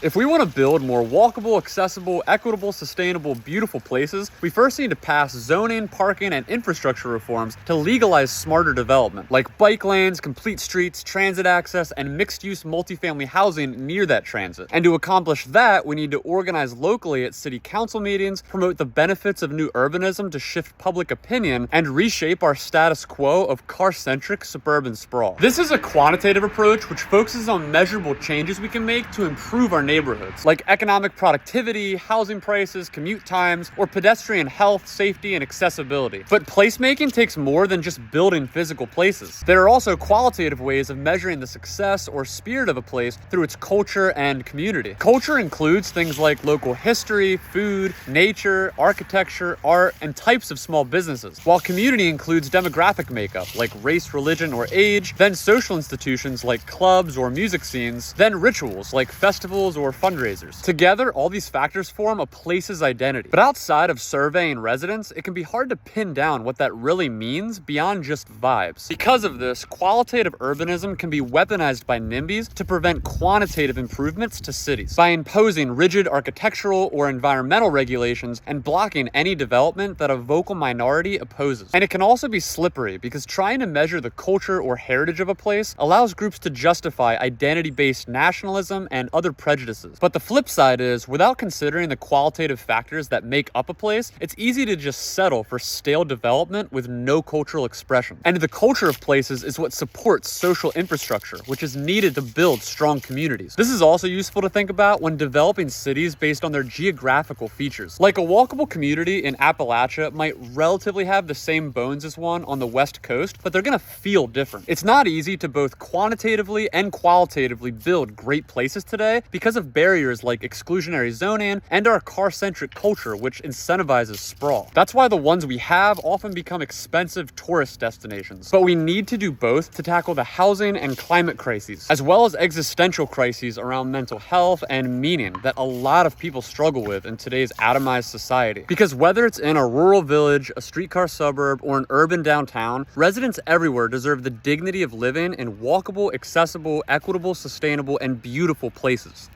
If we want to build more walkable, accessible, equitable, sustainable, beautiful places, we first need to pass zoning, parking, and infrastructure reforms to legalize smarter development, like bike lanes, complete streets, transit access, and mixed-use multifamily housing near that transit. And to accomplish that, we need to organize locally at city council meetings, promote the benefits of new urbanism to shift public opinion, and reshape our status quo of car-centric suburban sprawl. This is a quantitative approach which focuses on measurable changes we can make to improve our neighborhoods, like economic productivity, housing prices, commute times, or pedestrian health, safety, and accessibility. But placemaking takes more than just building physical places. There are also qualitative ways of measuring the success or spirit of a place through its culture and community. Culture includes things like local history, food, nature, architecture, art, and types of small businesses, while community includes demographic makeup, like race, religion, or age, then social institutions like clubs or music scenes, then rituals like festivals or fundraisers. Together, all these factors form a place's identity. But outside of surveying residents, it can be hard to pin down what that really means beyond just vibes. Because of this, qualitative urbanism can be weaponized by NIMBYs to prevent quantitative improvements to cities by imposing rigid architectural or environmental regulations and blocking any development that a vocal minority opposes. And it can also be slippery because trying to measure the culture or heritage of a place allows groups to justify identity-based nationalism and other prejudices. But the flip side is, without considering the qualitative factors that make up a place, it's easy to just settle for stale development with no cultural expression. And the culture of places is what supports social infrastructure, which is needed to build strong communities. This is also useful to think about when developing cities based on their geographical features. Like a walkable community in Appalachia might relatively have the same bones as one on the West Coast, but they're gonna feel different. It's not easy to both quantitatively and qualitatively build great places today because of barriers like exclusionary zoning and our car-centric culture, which incentivizes sprawl. That's why the ones we have often become expensive tourist destinations. But we need to do both to tackle the housing and climate crises, as well as existential crises around mental health and meaning that a lot of people struggle with in today's atomized society. Because whether it's in a rural village, a streetcar suburb, or an urban downtown, residents everywhere deserve the dignity of living in walkable, accessible, equitable, sustainable, and beautiful places.